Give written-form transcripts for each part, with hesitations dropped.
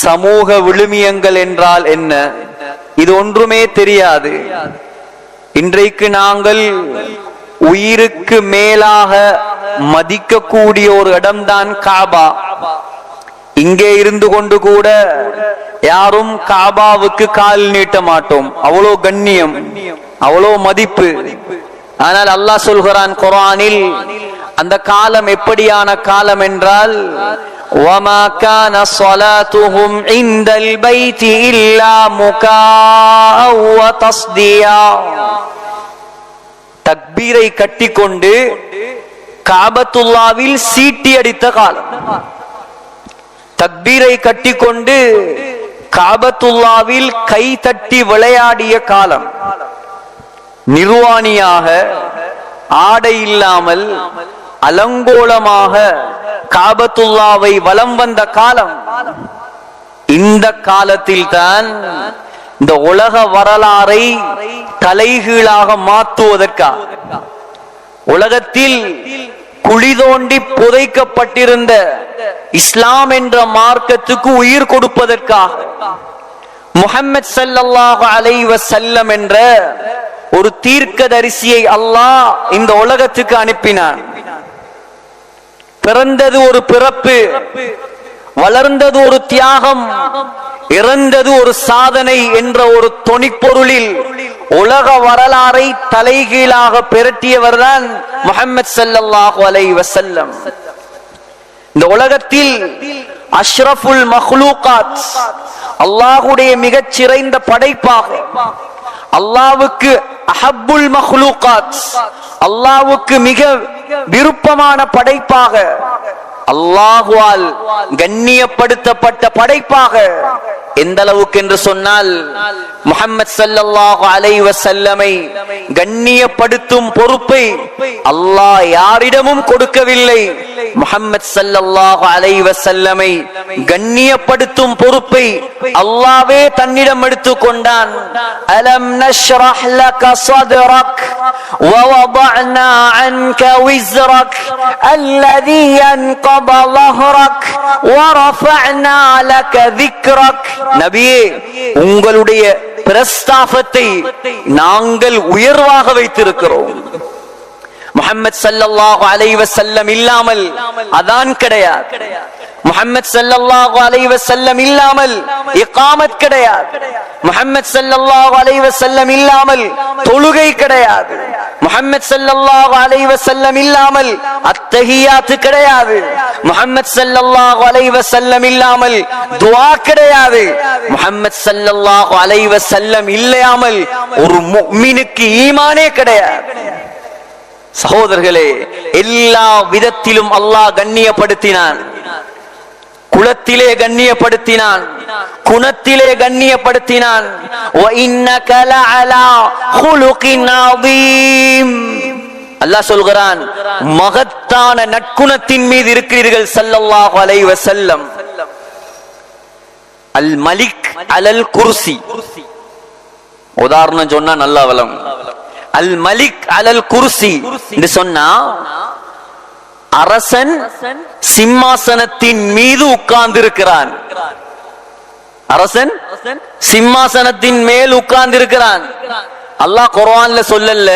சமூக விழுமியங்கள் என்றால் என்ன, இது ஒன்றுமே தெரியாது. இன்றைக்கு நாங்கள் உயிருக்கு மேலாக மதிக்கக்கூடிய ஒரு இடம்தான் காபா. இங்கே இருந்து கொண்டு கூட யாரும் காபாவுக்கு கால் நீட்ட மாட்டோம். அவ்வளோ கண்ணியம், அவ்வளோ மதிப்பு. ஆனால் அல்லாஹ் சொல்கிறான் குர்ஆனில், அந்த காலம் எப்படியான காலம் என்றால், وَمَا كَانَ صَلَاتُهُمْ عِندَ الْبَيْتِ إِلَّا مُكَاءً وَتَصْدِيًا. தக்பீரை கட்டிக்கொண்டு காபத்துல்லாவில் சீட்டி அடித்த காலம். தக்பீரை கட்டிக்கொண்டு காபத்துல்லாவில் கை தட்டி விளையாடிய காலம். நிர்வாணியாக ஆடை இல்லாமல் அலங்கோலமாக காபத்துல்லாவை வலம் வந்த காலம். இந்த காலத்தில் தான் இந்த உலக வரலாறை தலைகீழாக மாற்றுவதற்காக, உலகத்தில் குழி தோண்டி புதைக்கப்பட்டிருந்த இஸ்லாம் என்ற மார்க்கத்துக்கு உயிர் கொடுப்பதற்காக முஹம்மது ஸல்லல்லாஹு அலைஹி வஸல்லம் என்ற ஒரு தீர்க்கதரிசியை அல்லாஹ் இந்த உலகத்துக்கு அனுப்பினான். பிறந்தது ஒரு பிறப்பு, வளர்ந்தது ஒரு தியாகம், இறந்தது ஒரு சாதனை என்ற ஒரு தொனிப்பொருளில் உலக வரலாறை தலைகீழாக பெரட்டியவர்தான் முஹம்மது ஸல்லல்லாஹு அலைஹி வஸல்லம். இந்த உலகத்தில் அஷ்ரஃபுல் மக்லூகாத், அல்லாஹ்வுடைய மிகச் சிறந்த படைப்பாக, அல்லாஹ்வுக்கு அஹப்புல் மக்லூகாத், அல்லாஹ்வுக்கு மிக விருப்பமான படைப்பாக, அல்லாஹ்வால் கண்ணியப்படுத்தப்பட்ட படைப்பாக, எந்த அளவுக்கு என்று சொன்னால் முஹம்மது ஸல்லல்லாஹு அலைஹி வஸல்லமை கண்ணியப்படுத்தும் பொறுப்பை அல்லாஹ் யாரிடமும் கொடுக்கவில்லை. முஹம்மது ஸல்லல்லாஹு அலைஹி வஸல்லமை கண்ணியப்படுத்தும் பொறுப்பை அல்லாஹ்வே தன்னிடம் எடுத்துக் கொண்டான். அலம் நஷ்ரஹ் லக ஸத்ரக் வ வதஅனா அன்க விஸ்ரக் அல்லதி யன்கத ظهرك ورفعنا لك ذكرك. நபியே, உங்களுடைய பிரஸ்தாபத்தை நாங்கள் உயர்வாக வைத்திருக்கிறோம். முஹம்மது ஸல்லல்லாஹு அலைஹி வஸல்லம் இல்லாமல் அதான் கிடையாது. முஹம்மது ஸல்லல்லாஹு அலைஹி வஸல்லம் இல்லாமல் இகாமத் கிடையாது. முஹம்மது ஸல்லல்லாஹு அலைஹி வஸல்லம் இல்லாமல் தொழுகை கிடையாது. முஹம்மது ஸல்லல்லாஹு அலைஹி வஸல்லம் இல்லாமல் அத்தஹியாத் கிடையாது. முஹம்மது ஸல்லல்லாஹு அலைஹி வஸல்லம் இல்லாமல் துஆ கிடையாது. முஹம்மது ஸல்லல்லாஹு அலைஹி வஸல்லம் இல்லாமல் ஒரு முஃமினுக்கு ஈமானே கிடையாது. சகோதரர்களே, எல்லா விதத்திலும் அல்லாஹ் கண்ணியப்படுத்தினான். குலத்திலே கண்ணியப்படுத்தினான், குணத்திலே கண்ணியப்படுத்தினான். وَإِنَّكَ لَعَلَى خُلُقٍ عَظِيمٍ. அல்லாஹ் சொல்கிறான், மகத்தான நற்குணத்தின் மீது இருக்கிறீர்கள் ஸல்லல்லாஹு அலைஹி வஸல்லம். அல் மலிக் அலல் குர்சி, உதாரணம் சொன்னா நல்லா வளம். அல் மலிக் அலல் குர்சி என்று சொன்னா, அரசன் சிம்மாசனத்தின் மீது உட்கார்ந்து இருக்கிறான். அரசன் சிம்மாசனத்தின் மேல் உட்கார்ந்து இருக்கிறான். அல்லாஹ் குர்ஆன்ல சொல்லல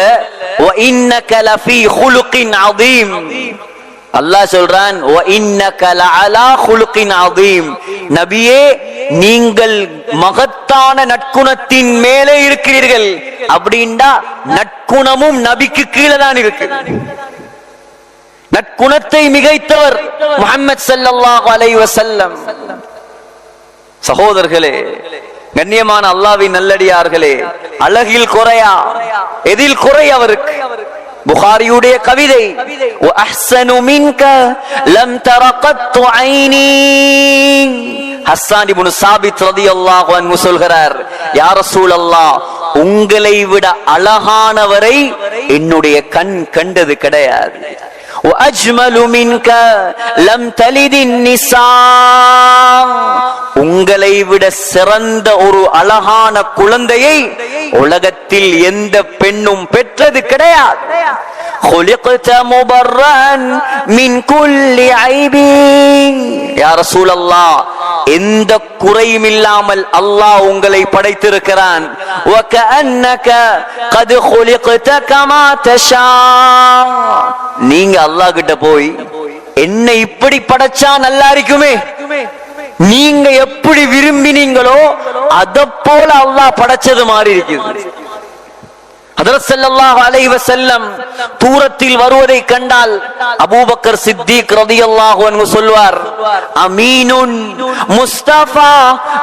வ இன்னக லஃபீ குலுகின் அதீம். அல்லாஹ் சொல்றான் வ இன்னக லஅலா குலுகின் அதீம். நபியே, நீங்கள் மகத்தான நற்குணத்தின் மேலே இருக்கிறீர்கள். அப்படின்னா நற்குணமும் நபிக்கு கீழே தான் இருக்கு. நற்குணத்தை மிகைத்தவர் முஹம்மது ஸல்லல்லாஹு அலைஹி வஸல்லம். சகோதரர்களே, கண்ணியமான அல்லாஹ்வின் நல்லடியார்களே, அழகில் குறையா, எதில் குறை அவருக்கு? புகாரியுடைய கவிதை, வ அஹ்ஸனு மின்க லம் தர கத்து ஐனி. ஹஸ்ஸான் இப்னு சாபித் ரலியல்லாஹு அன்ஹு சொல்கிறார், யா ரசூலல்லாஹ், உங்களை விட அழகானவரை என்னுடைய கண் கண்டது கிடையாது. وَأَجْمَلُ مِنْكَ لَمْ تَلِدِ النِّسَاءُ. உங்களை விட சிறந்த ஒரு அழகான குழந்தையை உலகத்தில் எந்த பெண்ணும் பெற்றது கிடையாது. خُلِقْتَ مُبَرَّأً مِنْ كُلِّ عَيْبٍ. யா ரசூலல்லாஹ், எந்த குறையும் இல்லாமல் அல்லாஹ் உங்களை படைத்திருக்கிறான். நீங்க அல்லாஹ் கிட்ட போய் என்னை இப்படி படைச்சா நல்லா இருக்குமே, நீங்க எப்படி விரும்பினீங்களோ அத போல அல்லாஹ் படைச்சது மாதிரி இருக்குது. ஹஜ்ரத் ஸல்லல்லாஹு அலைஹி வஸல்லம் தூரத்தில் வருவதை கண்டால் அபூபக்கர் சித்திக் ரலியல்லாஹு அன்ஹு சொல்வார், அமீனுன் முஸ்தஃபா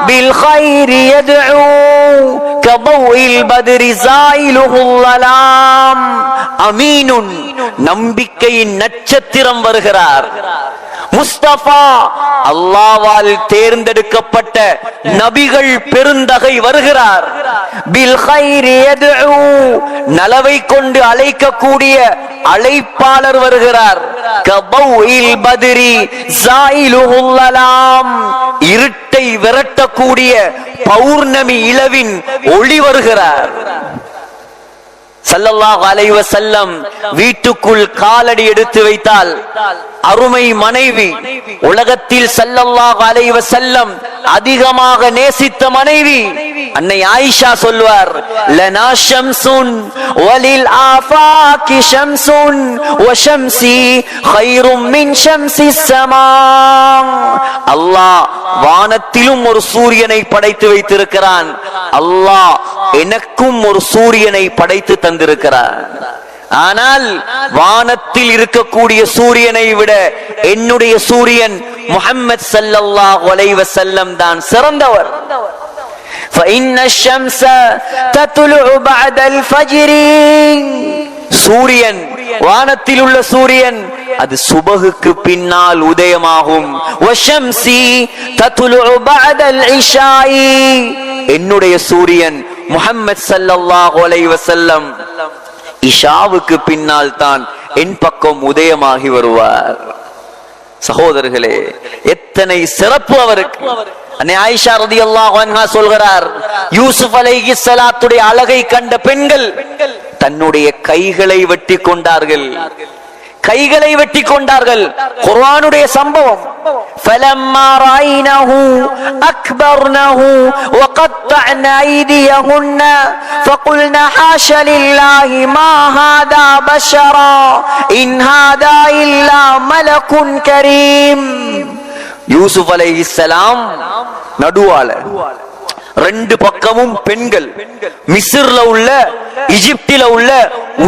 பில் கைரி யதுஉ கபௌஇல் பத்ரி ஸாயிலுல் ஸலாம். அமீனுன் நம்பிக்கையின் நட்சத்திரம் வருகிறார். முஸ்தபா அல்லாஹ்வால் தேர்ந்தெடுக்கப்பட்ட நபிகள் பெருந்தகை வருகிறார். பில் கைரி யதுஉ நலவை கொண்டு அழைக்கக்கூடிய அழைப்பாளர் வருகிறார். கபௌஇல் பத்ரி ஸாயிலுல் ஸலாம் இருட்டை விரட்டக்கூடிய பௌர்ணமி இளவின் ஒளி வருகிறார். ஸல்லல்லாஹு அலைஹி வஸல்லம் வீட்டுக்குள் காலடி எடுத்து வைத்தால் அருமை மனைவி, உலகத்தில் ஸல்லல்லாஹு அலைஹி வஸல்லம் அதிகமாக நேசித்த மனைவி அன்னை ஆயிஷா சொல்வார், லனா ஷம்சுன் வலில் ஆஃபாகி ஷம்சுன் வ ஷம்சி கைரும் மின் ஷம்ஸிஸ் ஸமா. அல்லாஹ் வானத்திலும் ஒரு சூரியனை படைத்து வைத்திருக்கிறான். அல்லாஹ் எனக்கும் ஒரு சூரியனை படைத்து தந்திருக்கிறார். ஆனால் வானத்தில் இருக்கக்கூடிய சூரியனை விட என்னுடைய சூரியன் முஹம்மது ஸல்லல்லாஹு அலைஹி வஸல்லம் தான் சிறந்தவர். فإن الشمس تطلع بعد الفجر. சூரியன், வானத்தில் உள்ள சூரியன் அது சுபகுக்கு பின்னால் உதயமாகும். வஷம்சி தத்லுஉ பஅதல் இஷாஇ. என்னுடைய சூரியன் முஹம்மது ஸல்லல்லாஹு அலைஹி வஸல்லம் இஷாவுக்கு பின்னால் தான் என் பக்கம் உதயமாகி வருவார். சகோதரர்களே, எத்தனை சிறப்பு அவருக்கு. அன்னை ஆயிஷா ரலியல்லாஹு அன்ஹா சொல்கிறார், யூசுப் அலைஹிஸ்ஸலாத்துடைய அழகை கண்ட பெண்கள் தன்னுடைய கைகளை வெட்டி கொண்டார்கள். கைகளை வெட்டி கொண்டார்கள். குர்ஆனுடைய சம்பவம். فَلَمَّا رَأَيْنَهُ أَكْبَرْنَهُ وَقَطَّعْنَ أَيْدِيَهُنَّ فَقُلْنَ حَاشَ لِلَّهِ مَا هَذَا بَشَرًا إِنْ هَذَا إِلَّا مَلَكٌ كَرِيمٌ. யூசுப் அலைஹிஸ்ஸலாம் நடுவால, ரெண்டு பக்கமும் பெண்கள், மிஸ்ர்ல உள்ள எகிப்தில உள்ள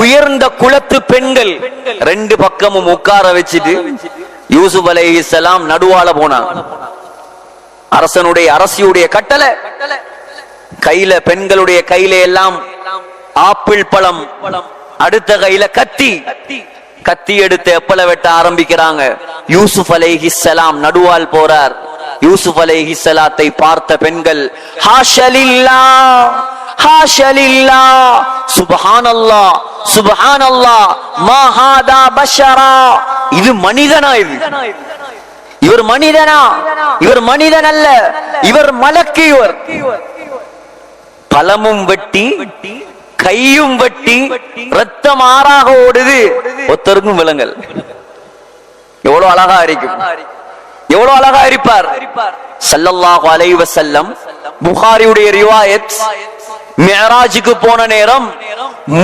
உயர்ந்த குலத்து பெண்கள் ரெண்டு பக்கமும் உட்கார வச்சுட்டு யூசுப் அலைஹிஸ்ஸலாம் நடுவால போனாங்க. அரசியுடைய கட்டளை. கையில, பெண்களுடைய கையில எல்லாம் ஆப்பிள் பழம், அடுத்த கையில கத்தி எடுத்து எப்பல வெட்ட ஆரம்பிக்கிறாங்க. யூசுப் அலைஹிஸ்ஸலாம் நடுவால் போறார். யூசுப் அலைஹிஸ்ஸலாத்தை பார்த்த பெண்கள், ஹாஷலில்லாஹ் ஹாஷலில்லாஹ் சுப்ஹானல்லாஹ் சுப்ஹானல்லாஹ் மா ஹாதா பஷரா. இது மனிதனா? இவர் மனிதனா? இவர் மனிதன் அல்ல, இவர் மலக்கு. இவர் பழமும் வெட்டி கையும் வெட்டி ரத்தம் ஆறாக ஓடுது. ஒருத்தருக்கும் விலங்கல். எவ்வளவு அழகா இருக்கும், எவ்வளவு அழகா இருப்பார். ஸல்லல்லாஹு அலைஹி வஸல்லம் புகாரியுடைய ரிவாயத், மிஅராஜுக்கு போன நேரம்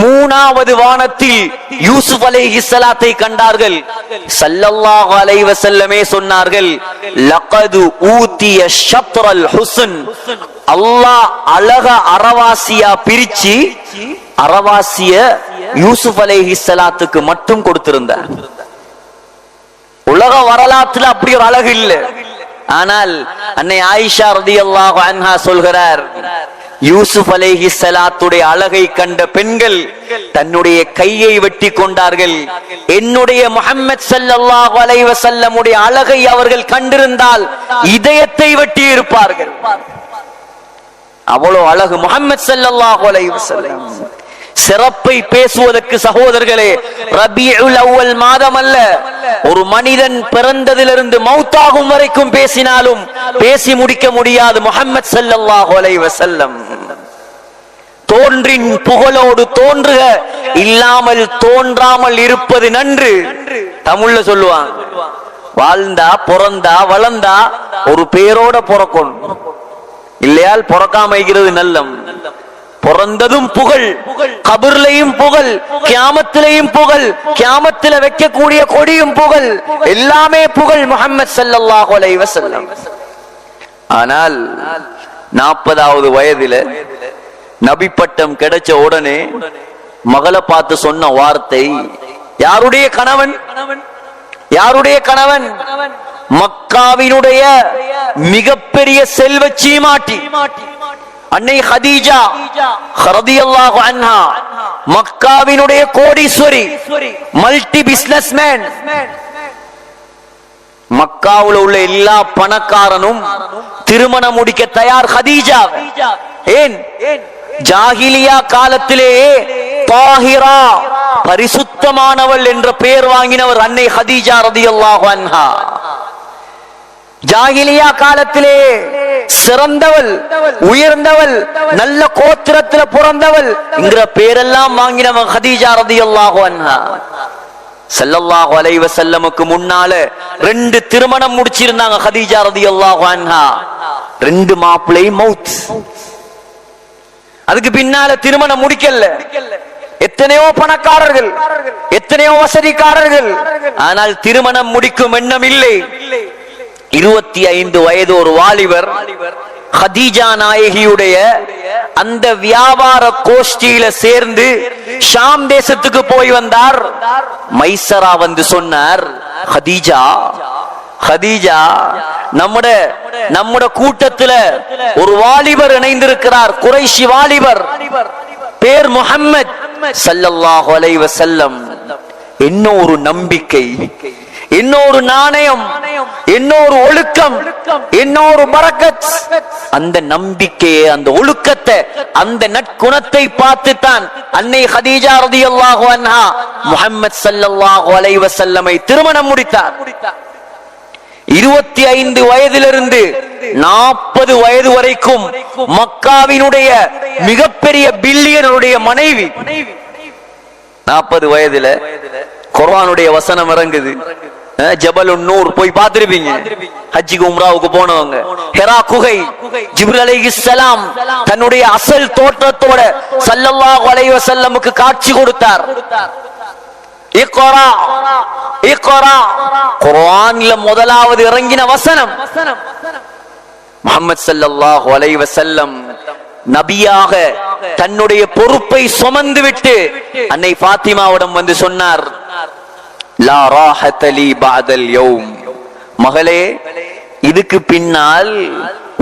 மூணாவது வானத்தில் யூசுப் அலைஹிஸ்ஸலாத்தை கண்டார்கள். ஸல்லல்லாஹு அலைஹி வஸல்லமே சொன்னார்கள், லகது ஊதிய ஷத்ரல் ஹுஸ்ன். அல்லாஹ் அழக அரவாசியா பிரிச்சு அரவாசிய யூசுப் அலைஹிஸ்ஸலாத்துக்கு மட்டும் கொடுத்திருந்தார். உலக வரலாற்றுல அப்படி ஒரு அழகு இல்லை. ஆனால் அன்னை ஆயிஷா ரலியல்லாஹு அன்ஹா சொல்கிறார், யூசுப் அலைஹிஸ்ஸலாத்துடைய அழகை கண்ட பெண்கள் தன்னுடைய கையை வெட்டி கொண்டார்கள். என்னுடைய முஹம்மது ஸல்லல்லாஹு அலைஹி வஸல்லமுடைய அழகை அவர்கள் கண்டிருந்தால் இதயத்தை வெட்டி இருப்பார்கள். அவ்வளவு அழகு முஹம்மது ஸல்லல்லாஹு அலைஹி வஸல்லம். சிறப்பை பேசுவதற்கு சகோதரர்களே, ரபீஉல் அவ்வல் மாதம் அல்ல, ஒரு மனிதன் பிறந்ததிலிருந்து மௌத்தாகும் வரைக்கும் பேசினாலும் பேசி முடிக்க முடியாது முஹம்மது ஸல்லல்லாஹு அலைஹி வஸல்லம். தோன்றின் புகழோடு தோன்றுக, இல்லாமல் தோன்றாமல் இருப்பது நன்று. தமிழ்ல சொல்லுவாங்க, வாழ்ந்தா பிறந்தா வளர்ந்தா ஒரு பேரோட பிறக்கணும், இல்லையால் பிறக்காமைக்கிறது நல்லம். பிறந்ததும் புகழ், கபர்லையும் புகழ், கியாமத்திலையும் புகழ், கியாமத்தில வைக்கக்கூடிய கொடியும் புகழ், எல்லாமே புகழ் முஹம்மது ஸல்லல்லாஹு அலைஹி வஸல்லம். ஆனால் 40வது வயதில நபி பட்டம் கிடைச்ச உடனே மகளை பார்த்து சொன்ன வார்த்தை, யாருடைய கணவன்? யாருடைய கணவன்? மக்காவினுடைய மிகப்பெரிய செல்வ சீமாட்டி அன்னை ஹதீஜா ரலியல்லாஹு அன்ஹா, மக்காவினுடைய கோடீஸ்வரி, மல்டி பிசினஸ்மேன். மக்காவுல உள்ள எல்லா பணக்காரனும் திருமணம் முடிக்க தயார் ஹதீஜா. ஏன்? ஜாஹிலியா காலத்திலேயே தாஹிரா, பரிசுத்தமானவள் என்ற பெயர் வாங்கினவர் அன்னை ஹதீஜா ரலியல்லாஹு அன்ஹா. ஜாஹிலியா காலத்திலே சிறந்தவள், உயர்ந்தவள், நல்ல கோத்திரத்துல பிறந்தவள் என்கிற பேரெல்லாம் வாங்கினவன் ஹதீஜா ரலியல்லாஹு அன்ஹா. ஸல்லல்லாஹு அலைஹி வஸல்லமுக்கு முன்னால 2 திருமணம் முடிச்சிருந்தாங்க ஹதீஜா ரலியல்லாஹு அன்ஹா. 2 மாப்பிள்ளை மௌத். அதுக்கு பின்னால திருமணம் முடிக்கல. எத்தனையோ பணக்காரர்கள், எத்தனையோ வசதிக்காரர்கள், ஆனால் திருமணம் முடிக்கும் எண்ணம் இல்லை. 25 வயது ஒரு வாலிபர் ஹதீஜா நாயகியுடைய அந்த வியாபார கோஷ்டியில சேர்ந்து ஷாம் தேசத்துக்கு போய் வந்தார். மைசரா வந்து சொன்னார், ஹதீஜா, ஹதீஜா, நம்முடைய கூட்டத்துல ஒரு வாலிபர் இணைந்திருக்கிறார், குறைஷி வாலிபர், பேர் முஹம்மத் ஸல்லல்லாஹு அலைஹி வஸல்லம். இன்னொரு நம்பிக்கை, இன்னொரு நாணயம், இன்னொரு ஒழுக்கம், இன்னொரு பரக்கத். அந்த நம்பிக்கையை, அந்த ஒழுக்கத்தை, அந்த நற்குணத்தை பார்த்துத்தான் அன்னை ஹதீஜா ரலியல்லாஹு அன்ஹா முஹம்மது ஸல்லல்லாஹு அலைஹி வஸல்லமை திருமணம் முடித்தார். 25 வயதிலிருந்து 40 வயது வரைக்கும் மக்காவினுடைய மிகப்பெரிய பில்லியனுடைய மனைவி. 40 வயதுல குர்ஆனுடைய வசனம் இறங்குது. ஜபலுன் நூர் போய் பார்த்திருப்பீங்க, ஹஜ்ஜிக்கு உம்ராவுக்கு போனவங்க. ஹிரா குகை, ஜிப்ரீல் அலைஹிஸ்ஸலாம் தன்னுடைய அசல் தோற்றத்தோட ஸல்லல்லாஹு அலைஹி வஸல்லமுக்கு காட்சி கொடுத்தார். இக்ரா, இக்ரா, குர்ஆன்ல முதலாவது இறங்கின வசனம். முஹம்மது ஸல்லல்லாஹு அலைஹி வஸல்லம் நபியாக தன்னுடைய பொறுப்பை சுமந்து விட்டு அன்னை ஃபாத்திமாவிடம் வந்து சொன்னார், லா ராஹத லீ பஅதல் யௌம், மகளே, இதுக்கு பின்னால்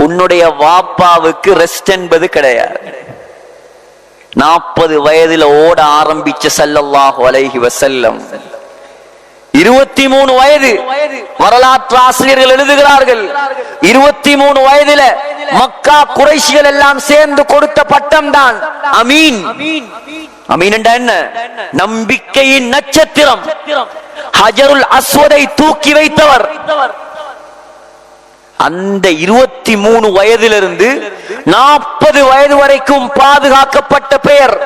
உன்னுடைய வாப்பாவுக்கு ரெஸ்ட் என்பது கிடையாது. 40 வயதுல ஓட ஆரம்பிச்ச ஸல்லல்லாஹு அலைஹி வஸல்லம் 23 வயது, வரலாற்று ஆசிரியர்கள் எழுதுகிறார்கள், 23 வயதுல மக்கா குறைஷிகள் எல்லாம் சேர்ந்து கொடுத்த பட்டம் தான் அமீன். அமீன் என்றா என்ன? நம்பிக்கையின் நட்சத்திரம். ஹஜருல் அஸ்வதை தூக்கி வைத்தவர். அந்த 23 வயதிலிருந்து 40 வயது வரைக்கும் பாதுகாக்கப்பட்ட பெயர்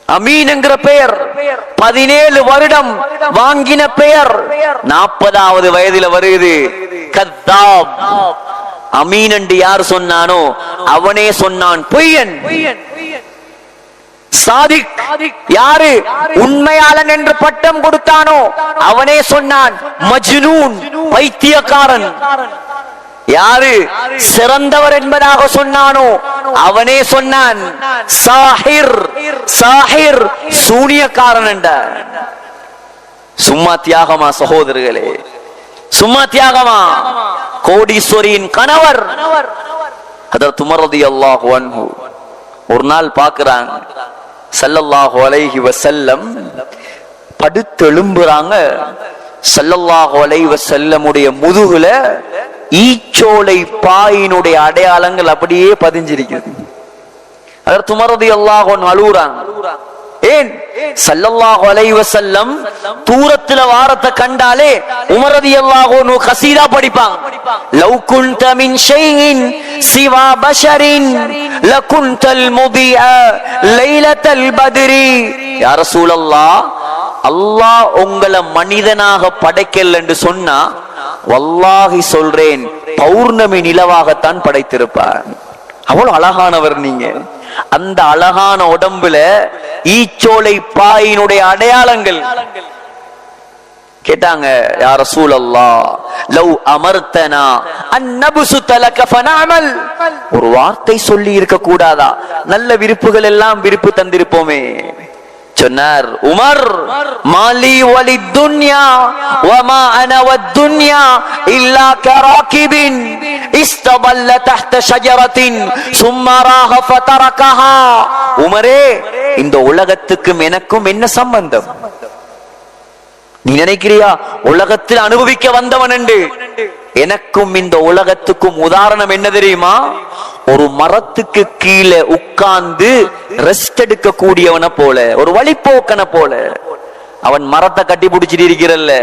அமீன் என்கிற பெயர். 17 வருடம் வாங்கின பெயர் 40வது வயதில வருது கத்தாப். அமீன் என்று யார் சொன்னானோ அவனே சொன்னான் பொய்யன். சாதிக் யாரு உண்மையாளன் என்று பட்டம் கொடுத்தானோ அவனே சொன்னான் மஜ்னூன், பைத்தியக்காரன். யாரு சிறந்தவர் என்பதாக சொன்னானோ அவனே சொன்னான் சாஹிர், சாஹிர், சூனியக்காரன் என்ற. சும்மா தியாகமா சகோதரர்களே? சும்மா தியாகமா? கோடீஸ்வரியின் கணவர் ஹதரத் உமர் ரலியல்லாஹு அன்ஹு ஒரு நாள் பார்க்கிறாங்க, ஸல்லல்லாஹு அலைஹி வஸல்லம் படுத்தெழும்புறாங்க. ஸல்லல்லாஹு அலைஹி வஸல்லமுடைய முதுகுல ஈச்சோலை பாயினுடைய அடையாளங்கள் அப்படியே பதிஞ்சிருக்கிறது. ஹதரத் உமர் ரலியல்லாஹு அன்ஹு அழுறாங்க. ஏன்? ஸல்லல்லாஹு அலைஹி வஸல்லம் தூரத்துல வாரத்தை கண்டாலே உமர் ரலியல்லாஹு அன்ஹு கஸீதா படிப்பாங்க. லவ் குன்த மின் ஷைஇன் சிவா பஷரின் லகுன்தல் முதிஅ லைலத்தல் பத்ரி. யா ரசூலல்லாஹ், அல்லாஹ் உங்களை மனிதனாக படைக்கல என்று சொன்னா, வல்லாஹி சொல்றேன், பௌர்ணமி நிலவாகத்தான் படைத்திருப்பார். அவ்வளவு அழகானவர் நீங்க. அந்த அழகான உடம்புல ஈச்சோலை பாயினுடைய அடையாளங்கள். கேட்டாங்க, யா ரசூலல்லாஹ், லவ் அமர்தனா அன் நப்சுத லக ஃபனஅமல். ஒரு வார்த்தை சொல்லி இருக்க கூடாதா? நல்ல விருப்புகள் எல்லாம் விருப்பு தந்திருப்போமே. சொன்னார், உமர், மாலி வலித் துன்யா வமா அன வத்துன்யா இல்லா கராகிபின் இஸ்தபல்ல தஹ்த ஷஜரத்தின் சும்ம ராஹ ஃபதரகஹா. உமரே, இந்த உலகத்துக்கும் எனக்கும் என்ன சம்பந்தம்? நீ நினைக்கிறியா உலகத்தில் அனுபவிக்க வந்தவன் என்று? எனக்கும் இந்த உலகத்துக்கும் உதாரணம் என்ன தெரியுமா? ஒரு மரத்துக்கு கீழே உட்கார்ந்து ரெஸ்ட் எடுக்க கூடியவனை போல, ஒரு வழிப்போக்கனை போல. அவன் மரத்தை கட்டி பிடிச்சிட்டு இருக்கிறல்ல,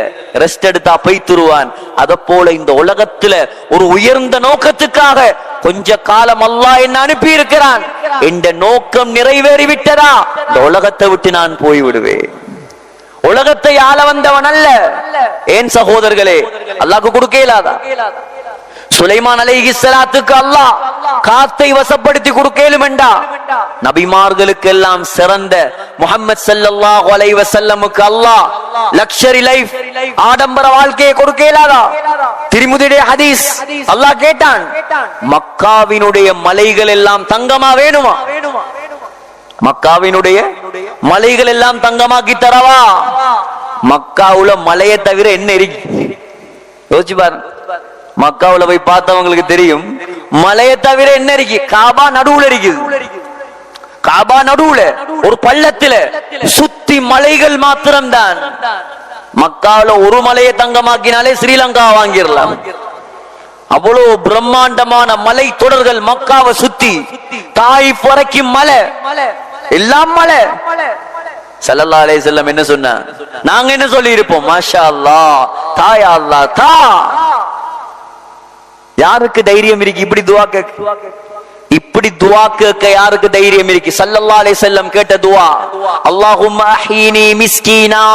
ரெஸ்ட் எடுத்தா பைத்துருவான். அத போல இந்த உலகத்துல ஒரு உயர்ந்த நோக்கத்துக்காக கொஞ்ச காலம் அல்லாஹ் என்ன அனுப்பி இருக்கிறான். இந்த நோக்கம் நிறைவேறிவிட்டதா, இந்த உலகத்தை விட்டு நான் போய் விடுவேன். உலகத்தை ஆள வந்தவன் அல்ல. ஏன் சகோதரர்களே, அல்லாஹ்க்கு கொடுக்க இயலாதா? சுலைமான் அலைஹிஸ்ஸலாத்துக்கு அல்லாஹ் காத்தை வசப்படுத்தி கொடுக்கலும் என்றா, நபிமார்களுக்கு எல்லாம் சிறந்த முஹம்மது ஸல்லல்லாஹு அலைஹி வஸல்லமுக்கு அல்லாஹ் லக்ஸரி லைஃப், ஆடம்பர வாழ்க்கையை கொடுக்க இயலாதா? திருமுதியுடைய ஹதீஸ், அல்லாஹ் கேட்டான், மக்காவினுடைய மலைகள் எல்லாம் தங்கமா வேணுமா? மக்காவினுடைய மலைகள் எல்லாம் தங்கமாக்கி தரவா? மக்காவுல மலையை தவிர என்ன இருக்கு? யோசிச்சு பாருங்க. மக்காவுல போய் பார்த்தவங்களுக்கு தெரியும், மலையை தவிர என்ன இருக்கு? காபா நடுவுல இருக்குது. காபா நடுவுல ஒரு பள்ளத்துல சுத்தி மலைகள் மாத்திரம்தான். மக்காவுல ஒரு மலையை தங்கமாக்கினாலே ஸ்ரீலங்கா வாங்கிடலாம். அவ்வளவு பிரம்மாண்டமான மலை தொடர்கள் மக்காவை சுத்தி. தாயிஃப் வரைக்கும் மலை, எல்லாம் மலை. ஸல்லல்லாஹு அலைஹி வஸல்லம் என்ன சொன்னா? நாங்க என்ன சொல்லி இருப்போம்? மாஷா அல்லாஹ், தா யா அல்லாஹ் தா. யாருக்கு தைரியம் இருக்கு இப்படி துஆ கேட்க? இப்படி துஆ கேட்க யாருக்கு தைரியம் இருக்கு? ஸல்லல்லாஹு அலைஹி வஸல்லம் கேட்ட துஆ, அல்லாஹும்ம அஹீனி மிஸ்கீனா,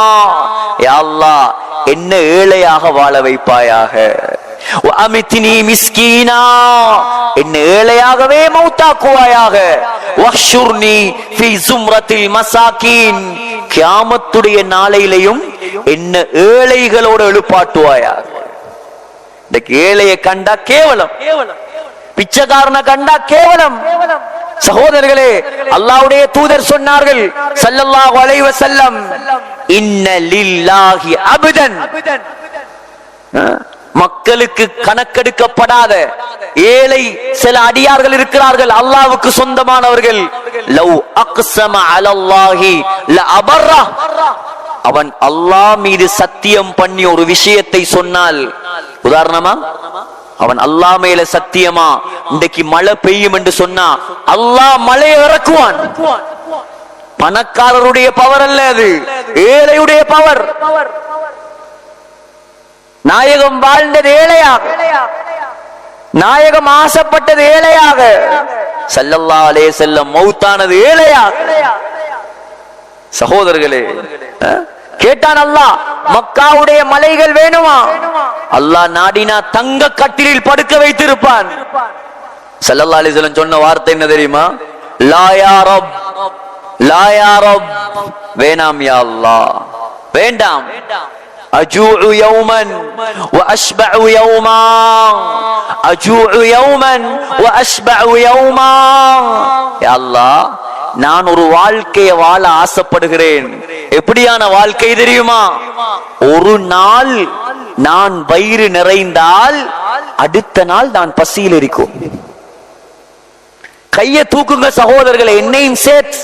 யா அல்லாஹ் என்ன ஏழையாக வாழ வைப்பாயாக. வஅமித்னி மிஸ்கீனா, என்ன ஏழையாகவே மௌத்தாக்குவாயாக. வஹ்ஷுர்னி ஃபீ ஸும்ரத்தில் மசாகீன், கியாமத்துடைய நாளையிலும் என்ன ஏழைகளோடு எழுப்பாட்டுவாயாக. இந்த ஏழையை கண்டா கேவலம், பிச்சைக்காரனை கண்டா கேவலம். சகோதரர்களே, அல்லாஹ்வுடைய தூதர் சொன்னார்கள் ஸல்லல்லாஹு அலைஹி வஸல்லம், இன்ன லில்லாஹி அப்தன், மக்களுக்கு கணக்கெடுக்கப்படாத ஏழை சில அடியார்கள் இருக்கிறார்கள், அல்லாஹ்வுக்கு சொந்தமானவர்கள். லவ் அக்ஸம அலல்லாஹி லஅபர்ர, அவன் அல்லாஹ் மீது சத்தியம் பண்ணி ஒரு விஷயத்தை சொன்னால், உதாரணமா அவன் அல்லாஹ் மேல சத்தியமா இன்றைக்கு மழை பெய்யும் என்று சொன்னா அல்லாஹ் மழையை இறக்குவான். பணக்காரருடைய பவர் அல்ல அது, ஏழையுடைய பவர். நாயகம் வாழ்ந்தது ஏழையாக, நாயகம் ஆசைப்பட்டது ஏழையாக, ஸல்லல்லாஹு அலைஹி வஸல்லம் மௌத்தானது ஏழையாக. சகோதரர்களே, கேட்டான் அல்லாஹ், மக்காவுடைய மலைகள் வேணுமா? அல்லாஹ் நாடினா தங்க கட்டிலில் படுக்க வைத்திருப்பான். ஸல்லல்லாஹு அலைஹி வஸல்லம் சொன்ன வார்த்தை என்ன தெரியுமா? லா யா ரப், லா யா ரப், வேண்டாம் யா அல்லாஹ், வேண்டாம். அஜூஉ யௌமன் வ அஷ்பஉ யௌமா, அஜூஉ யௌமன் வ அஷ்பஉ யௌமா. யா அல்லாஹ், நான் ஒரு வாழ்க்கையை வாழ ஆசைப்படுகிறேன். எப்படியான வாழ்க்கை தெரியுமா? ஒரு நாள் நான் வயிறு நிறைந்தால் அடுத்த நாள் நான் பசியில் இருக்கும். கையை தூக்குங்க சகோதரர்களை, என்னையும் சேர்த்து.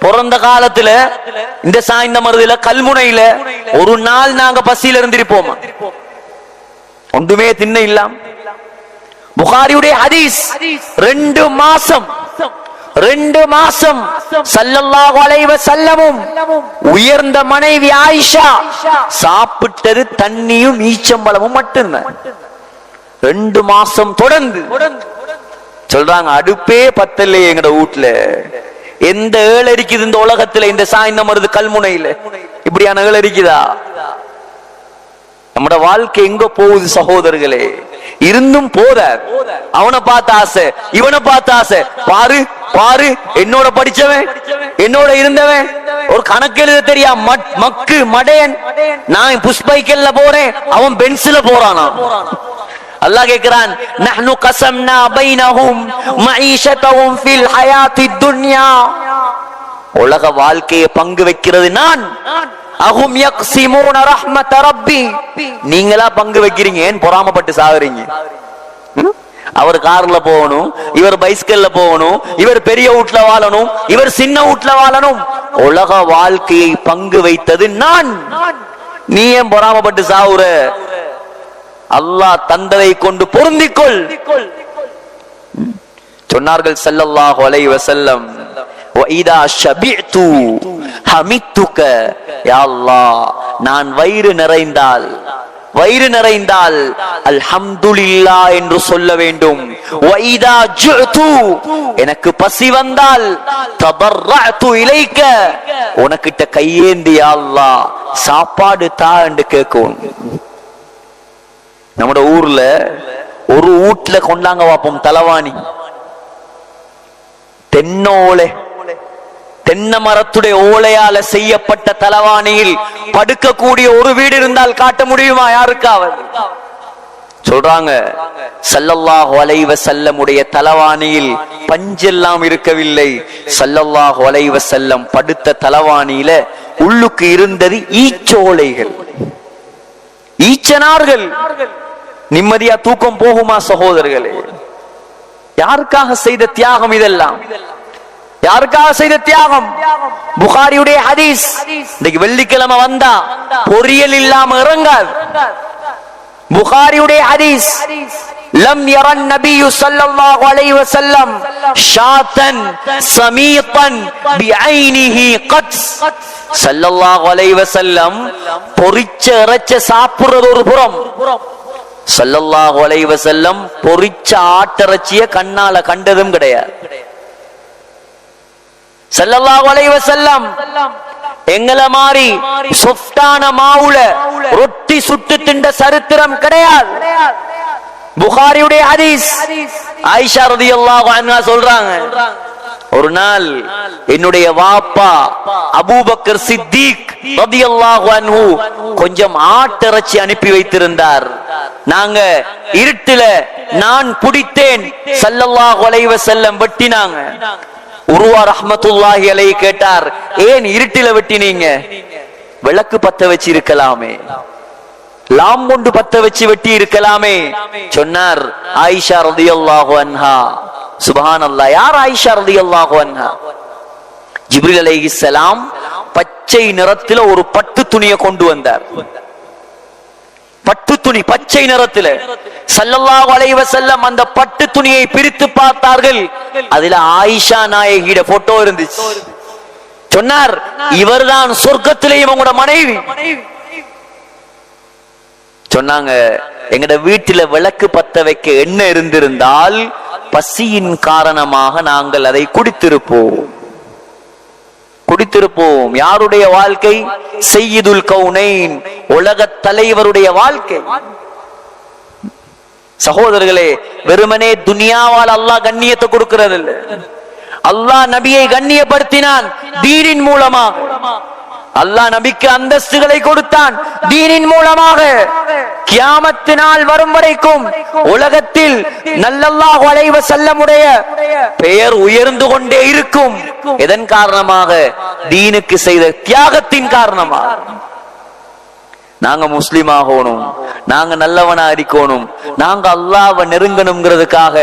பிறந்த காலத்துல இந்த சாய்ந்த மருதுல கல்முனையில ஒரு நாள் நாங்க பசியில இருந்திருப்போமா? ஒன்றுமே தின்ன இல்லாம். புகாரியுடைய ஹதீஸ், 2 மாசம் ஸல்லல்லாஹு அலைஹி வஸல்லமும் உயர்ந்த மனைவி ஆயிஷா சாப்பிட்டது தண்ணியும் ஈச்சம்பழமும் மட்டும்தான். 2 மாசம் தொடர்ந்து சொல்றாங்க, அடுப்பே பத்தல்லையே எங்கட வீட்டுல, எந்த ஏழை இருக்குது இந்த உலகத்துல? இந்த சாய்ந்த மருது கல்முனையில இப்படியான ஏழை இருக்குதா? நம்மட வாழ்க்கை எங்க போகுது சகோதரர்களே? இருந்தும் போத அவனை பார்த்த ஆசை, இவனை பார்த்த ஆசை. பாரு பாரு, என்னோட படிச்சவன், என்னோட இருந்தவன், ஒரு கணக்கு எழுத தெரியா மக்கு மடையன். நான் புஷ்பைக்கல்ல போறேன், அவன் பென்சில போறானா. அல்லாஹ் கேக்குறான், நஹ்னு கஸம்னா பைனஹும் மஈஷதஹும் ஃபில் ஹயாத்தித் துன்யா. உலக வாழ்க்கையை பங்கு வைக்கிறது நான். அஹும் யக்ஸிமூன ரஹ்மத ரப்பி. நீங்களா பங்கு வைக்கிறீங்க, ஏன் பொறாமப்பட்டு சாகுறீங்க? அவர் கார்ல போகணும், இவர் பைஸ்கல்ல போகணும், இவர் பெரிய வீட்ல வாழணும், இவர் சின்ன வீட்ல வாழணும். உலக வாழ்க்கையை பங்கு வைத்தது நான். நீ ஏன் பொறாமப்பட்டு சாவுற? அல்லாஹ் தந்ததை கொண்டு பொருந்திக்கொள் சொன்னார்கள் ஸல்லல்லாஹு அலைஹி வஸல்லம். وَإِذَا شَبِعْتُ حَمِدْتُكَ. யா அல்லாஹ், நான் வயிறு நிறைந்தால் அல்ஹம்துலில்லாஹ் என்று சொல்ல வேண்டும். وَإِذَا جُعْتُ, எனக்கு பசி வந்தால் تَضَرَّعْتُ إِلَيْكَ, உனக்கிட்ட கையேந்தி யா அல்லாஹ் சாப்பாடு தா என்று கேட்கும். நம்மட ஊர்ல ஒரு வீட்டுல கொண்டாங்க வாப்போம் தலவாணி, தென்னை மரத்துடைய ஓலையால செய்யப்பட்ட தலவாணியில் படுக்கக்கூடிய ஒரு வீடு இருந்தால் காட்ட முடியுமா யாருக்காவது? சொல்றாங்க ஸல்லல்லாஹு அலைஹி வஸல்லம் உடைய தலவாணியில் பஞ்செல்லாம் இருக்கவில்லை. ஸல்லல்லாஹு அலைஹி வஸல்லம் படுத்த தலவாணியில உள்ளுக்கு இருந்தது ஈச்சோலைகள், ஈச்சனார்கள். நிம்மதியா தூக்கம் போகுமா சகோதரர்களே? யாருக்காக செய்த தியாகம் இதெல்லாம்? யாருக்காக செய்த தியாகம்? புகாரியுடைய ஹதீஸ். இன்னைக்கு வெள்ளிக்கிழமை வந்தா பொரியல் இல்லாம இறங்காது. புகாரியுடைய ஹதீஸ், லம் யரன் நபியு ஸல்லல்லாஹு அலைஹி வஸல்லம் ஷாத்தன் ஸமீதன் பிஐனிஹி கத். ஸல்லல்லாஹு அலைஹி வஸல்லம் பொரிச்ச இறைச்ச சாப்பிடுறது ஒரு புறம், ஸல்லல்லாஹு அலைஹி வஸல்லம் பொரிச்ச ஆட்டிறைச்சிய கண்ணால கண்டதும் கிடையாது. ஸல்லல்லாஹு அலைஹி வஸல்லம் எங்கள மாதிரி சொஃப்டான மாவுல ரொட்டி சுட்டு திண்ட சரித்திரம் கிடையாது. புகாரியுடைய ஹதீஸ், ஆயிஷா ரலியல்லாஹு அன்ஹா சொல்றாங்க, ஒரு நாள் என்னுடைய வாப்பா அபூபக்கர் சித்திக் ரலியல்லாஹு அன்ஹு கொஞ்சம் ஆட்டிறைச்சி அனுப்பி வைத்திருந்தார். நாங்க இருட்டுல நான் பிடித்தேன், ஸல்லல்லாஹு அலைஹி வஸல்லம் வெட்டினாங்க. உருவா ரஹ்மத்துல்லாஹி அலைஹி கேட்டார், ஏன் இருட்டில வெட்டினீங்க? விளக்கு பத்த வச்சு இருக்கலாமே, லாம் கொண்டு பத்த வச்சு வெட்டி இருக்கலாமே. சொன்னார் ஆயிஷா ரலியல்லாஹு அன்ஹா. சுப்ஹானல்லாஹ், யார் ஆயிஷா ரலியல்லாஹு அன்ஹா? ஜிப்ரீல் அலைஹிஸ்ஸலாம் பச்சை நிறத்துல ஒரு பட்டு துணியை கொண்டு வந்தார். பட்டு துணி பச்சை நிறத்துல. ஸல்லல்லாஹு அலைஹி வஸல்லம் அந்த பட்டு துணியை பிரித்து பார்த்தார்கள். அதுல ஆயிஷா நாயகியோட போட்டோ இருந்துச்சு. சொன்னார், இவர்தான் சொர்க்கத்திலேயும் உங்களோட மனைவி. சொன்னாங்க, எங்கட வீட்டில விளக்கு பத்த வைக்க எண்ணெய் இருந்திருந்தால் பசியின் காரணமாக நாங்கள் அதை குடித்திருப்போம். யாருடைய வாழ்க்கை? சய்யிதுல் கௌனைன், உலக தலைவருடைய வாழ்க்கை. சகோதரர்களே, வெறுமனே துனியாவால் அல்லாஹ் கண்ணியத்தை கொடுக்கிறது இல்லை. அல்லாஹ் நபியை கண்ணியப்படுத்தினான் தீனின் மூலமாக. அல்லாஹ் நபிக்கு அந்தஸ்துகளை கொடுத்தான் தீனின் மூலமாக. கியாமத் நாள் வரும் வரைக்கும் உலகத்தில் ஸல்லல்லாஹு அலைஹி வஸல்லமுடைய பெயர் உயர்ந்து கொண்டே இருக்கும். எதன் காரணமாக? தீனுக்கு செய்த தியாகத்தின் காரணமாக. நாங்க முஸ்லிம் ஆகணும், நாங்க நல்லவனா இருக்கணும், நாங்க அல்லாஹ்வை நெருங்கணும்ங்கிறதுக்காக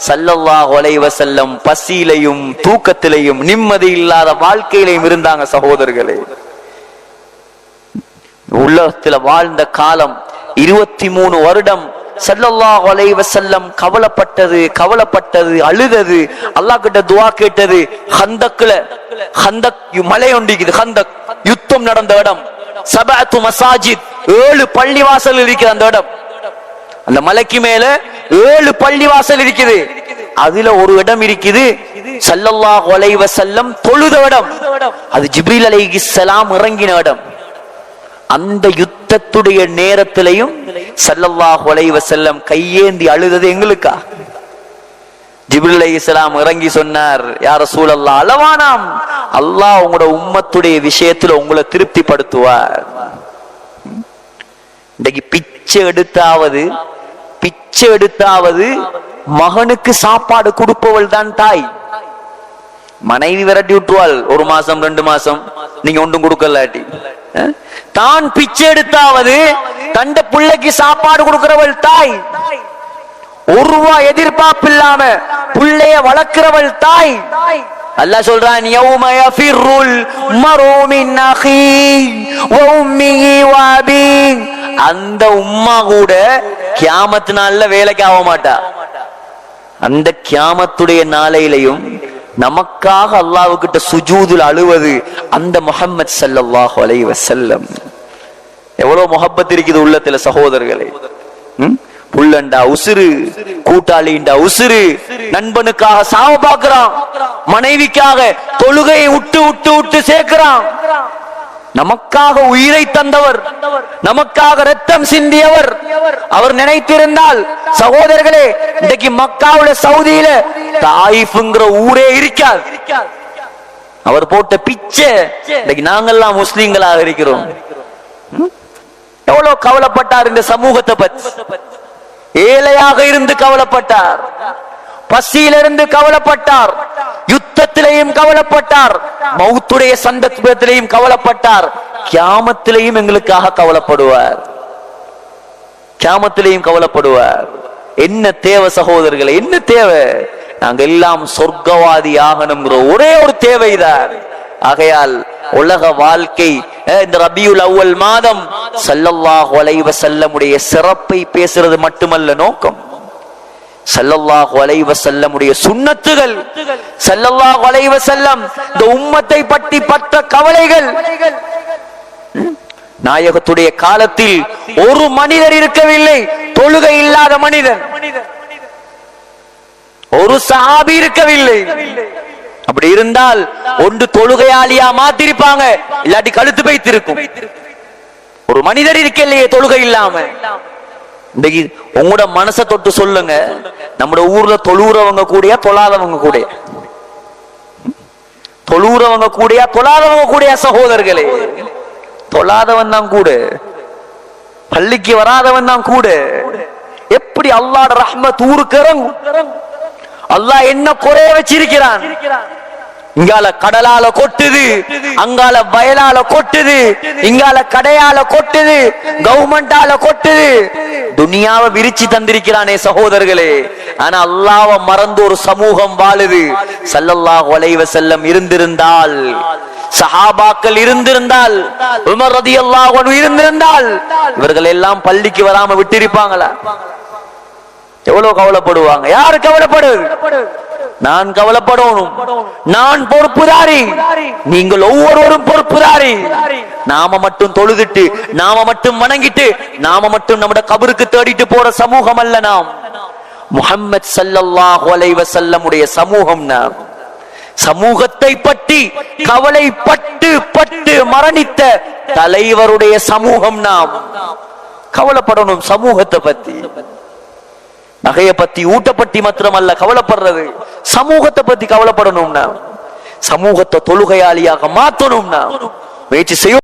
ஸல்லல்லாஹு அலைஹி வஸல்லம் பசியிலையும் தூக்கத்திலையும் நிம்மதி இல்லாத வாழ்க்கையிலையும் இருந்தாங்க. சகோதரர்களே, உலகத்துல வாழ்ந்த காலம் 23 வருடம். ஸல்லல்லாஹு அலைஹி வஸல்லம் கவலைப்பட்டது, அழுதது, அல்லாஹ் கிட்ட துஆ கேட்டது. ஹந்தக் மலை ஒண்டிக்குது, ஹந்தக் யுத்தம் நடந்த இடம். 7 மசாஜித், 7 பள்ளிவாசல் இருக்கிற அந்த இடம். அந்த மலைக்கு மேல 7 பள்ளிவாசல் இருக்குது. அதுல ஒரு இடம் இருக்குது, ஸல்லல்லாஹு அலைஹி வஸல்லம் தொழுத இடம், அது ஜிப்ரீல் அலைஹிஸ்ஸலாம் இறங்கின இடம். அந்த யுத்தத்துடைய நேரத்திலையும் ஸல்லல்லாஹு அலைஹி வஸல்லம் கையேந்தி அழுதது எங்களுக்கா? ஜிப்ரீல் அலைஹிஸ்ஸலாம் இறங்கி சொன்னார், யா ரசூலல்லாஹ், அளவானாம், அல்லாஹ் உங்களோட உம்மத்துடைய விஷயத்துல உங்களை திருப்திப்படுத்துவார். இன்னைக்கு பிச்சை எடுத்தாவது மகனுக்கு சாப்பாடு கொடுப்பவள் தான் தாய். மனைவி விரட்டி விட்டுவாள், 1 மாசம் 2 மாசம் நீங்க ஒன்றும் கொடுக்கலாட்டி. தான் பிச்சை எடுத்தாவது கண்ட பிள்ளைக்கு சாப்பாடு கொடுக்கிறவள் தாய். 1 ரூபாய் எதிர்பார்ப்பு இல்லாம பிள்ளைய வளர்க்கிறவள் தாய். அல்லாஹ் சொல்றான், யௌம யஃபிருல் மர்உ மின் அஹீஹி வ உம்மிஹி வ அபீஹி. அந்த உம்மா கூட கியாமத் நாள்ல வேலைக்கு ஆக மாட்டா. அந்த கியாமத்துடைய நாளையிலையும் நமக்காக அல்லாஹ்வுக்கிட்ட சுஜூதுல அழுவது அந்த முஹம்மது ஸல்லல்லாஹு அலைஹி வஸல்லம். எவ்வளவு முஹப்பத் இருக்குது உள்ளத்துல சகோதரர்களே. புள்ளண்டா உசுரு, கூட்டாளிண்டா உசுரு, நண்பனுக்காக சாவ பாக்குறான், மனைவிக்காக தொழுகையை விட்டு சேர்க்கிறான். நமக்காக உயிரை தந்தவர், நமக்காக ரத்தம் சிந்தியவர். அவர் நினைத்திருந்தால் சகோதரர்களே, இன்றைக்கு மக்காவுல சவுதியில தாயிஃப்ங்கிற ஊரே இருக்காது. அவர் போட்ட பிச்சை இன்னைக்கு நாங்கெல்லாம் முஸ்லிம்களாக இருக்கிறோம். எவ்வளவு கவலைப்பட்டார் இந்த சமூகத்தை பற்றி. ஏழையாக இருந்து கவலைப்பட்டார், பசியிலிருந்து கவலைப்பட்டார், யுத்தத்திலேயும் கவலைப்பட்டார், மௌத்துடைய சந்தர்ப்பத்திலேயும் கவலைப்பட்டார், கியாமத்திலேயும் எங்களுக்காக கவலைப்படுவார். கியாமத்திலேயும் கவலைப்படுவார். என்ன தேவை சகோதரர்களே, என்ன தேவை? நாங்க எல்லாம் சொர்க்கவாதி ஆகணுங்கிற ஒரே ஒரு தேவைதான். ஆகையால் உலக வாழ்க்கை, இந்த ரபியுல் அவ்வல் மாதம் ஸல்லல்லாஹு அலைஹி வஸல்லமுடைய சிறப்பை பேசுறது மட்டுமல்ல நோக்கம். ஸல்லல்லாஹு அலைஹி வஸல்லமுடைய சுன்னத்துகள், ஸல்லல்லாஹு அலைஹி வஸல்லம் இந்த உம்மத்தை பற்றி பட்ட கவலைகள். நாயகத்துடைய காலத்தில் ஒரு மனிதர் இருக்கவில்லை தொழுகை இல்லாத மனிதன், ஒரு சஹாபி இருக்கவில்லை. அப்படி இருந்தால் ஒன்று தொழுகையாளியா மாத்திருப்பாங்க, இல்லாட்டி கழுத்து வைத்திருக்கும். ஒரு மனிதர் இருக்கலையே தொழுகை இல்லாம. இன்னைக்கு உங்களோட மனசை தொட்டு சொல்லுங்க, நம்ம ஊர்ல தொழுறவங்க கூடயா தொழாதவங்க கூடயா? தொழுறவங்க கூடயா தொழாதவங்க கூடயா? சகோதரர்களே, தொழாதவன் தான் கூட, பள்ளிக்கு வராதவன் தான் கூட. எப்படி அல்லாஹ்வுடைய ரஹ்மத் ஊருக்கு இறங்கும்? அல்லாஹ் என்ன குறைய வச்சிருக்கிறான்? இங்கால கடலால கொட்டுது, அங்கால வயலால கொட்டுது, இங்கால கடையால கொட்டுது, கவர்மெண்டால கொட்டுது. துனியாவை விரிச்சு தந்திருக்கிறானே சகோதரர்களே. ஆனா அல்லாஹ்வை மறந்து ஒரு சமூகம் வாழுது. ஸல்லல்லாஹு அலைஹி வஸல்லம் இருந்திருந்தால், சஹாபாக்கள் இருந்திருந்தால், உமர் ரலியல்லாஹு அன்ஹு இருந்திருந்தால், இவர்கள் எல்லாம் பள்ளிக்கு வராம விட்டிருப்பாங்களா? எவ்வளவு கவலைப்படுவாங்க. யாரு கவலைப்படுவது? நான் கவலைப்படணும். நான் பொறுப்புதாரி, நீங்கள் ஒவ்வொருவரும் பொறுப்புதாரி. நாம மட்டும் தொழுதுட்டு, நாம மட்டும் வணங்கிட்டு, நாம மட்டும் நம்முடைய கபருக்கு தேடிட்டு போற சமூகம் அல்ல நாம். முஹம்மது ஸல்லல்லாஹு அலைஹி வஸல்லமுடைய சமூகம் நாம். சமூகத்தை பற்றி கவலைப்பட்டு பட்டு மரணித்த தலைவருடைய சமூகம் நாம். கவலைப்படணும் சமூகத்தை பத்தி. நகையை பத்தி, ஊட்டப்பட்டி மாத்திரமல்ல கவலைப்படுறது, சமூகத்தை பத்தி கவலைப்படணும்னா, சமூகத்தை தொழுகையாளியாக மாற்றணும்னா முயற்சி செய்யும்.